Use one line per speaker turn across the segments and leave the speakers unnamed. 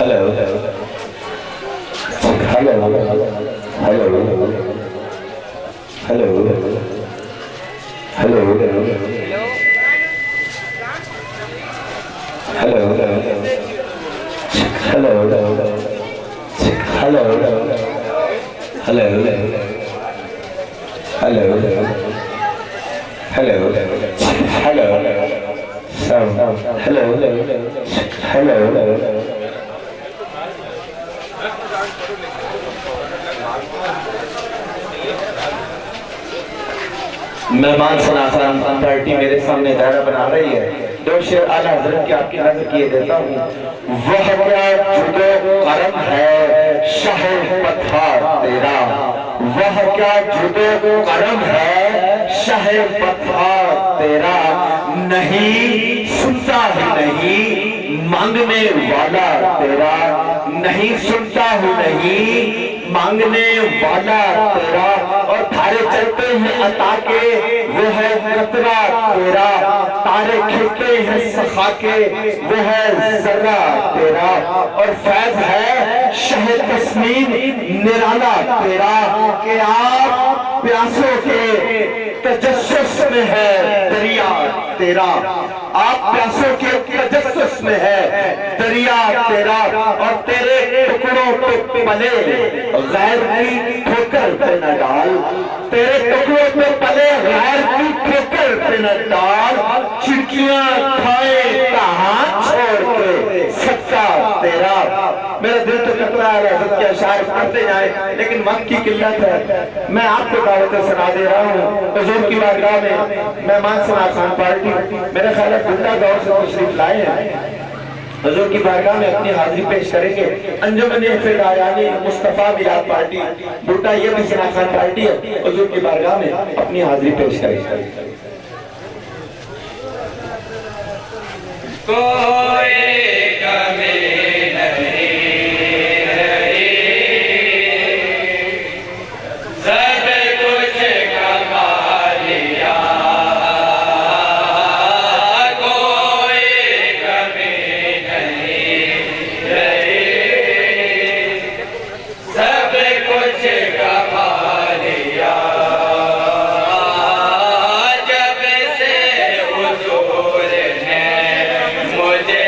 Hello hello hello hello hello hello hello hello hello hello hello hello hello hello मेहमान सनातन party मेरे सामने दायरा बना रही है। दो शेर आला हज़रत के आपकी नजर किए देता हूँ। वह क्या जुदो करम है शाहे पठार तेरा, वह क्या जुदो करम है शाहे पठार तेरा, नहीं सुनता ही नहीं मांगने वाला तेरा, नहीं सुनता हूँ नहीं मांगने वाला तेरा, और तारे चलते हैं अता के वो है कतरा तेरा, तारे खिलते हैं सखा के वो है जर्रा तेरा, और फैज है शहे तस्मीन निराला तेरा, कि आप प्यासों के तजस्सुस में है दरिया तेरा, आप प्यासों के तजस्सुस में है दरिया तेरा, और तेरे टुकड़ों पे पले गैर की ठोकर पे न डाल, तेरे टुकड़ों पे पले गैर की ठोकर पे न डाल, चिड़कियां खाए कहां छोड़ के सच्चा तेरा। मेरा दिल तो करता है हज़रत के अशार पढ़ते जाए, लेकिन वक्त की किल्लत है। मैं आपको दावतें सुना दे रहा हूँ हुजूर की बारगाह में। मेहमान सना खान पार्टी मेरे ख्याल है बुड्ढा गांव से तशरीफ लाए हैं, हुजूर की बारगाह में अपनी हाजिरी पेश करेंगे। अंजुमन फिदायानी मुस्तफा मिलाद पार्टी बुड्ढा ये भी सना खान पार्टी है, हुजूर की बारगाह में अपनी हाजिरी पेश करेंगे।
कोई कमी नहीं सब कुछ कमा लिया, कोई कमी नहीं सब कुछ कमा लिया, जब से हुजूर ने मुझे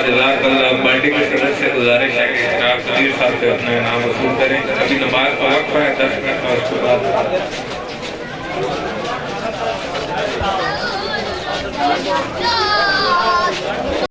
जज़ाकल्लाह। पार्टी के सदस्य गुजारिश है कि जनाब सदीर साहब से अपना नाम वसूल करें। अभी नमाज का वक्फ है 10 मिनट और उसके बाद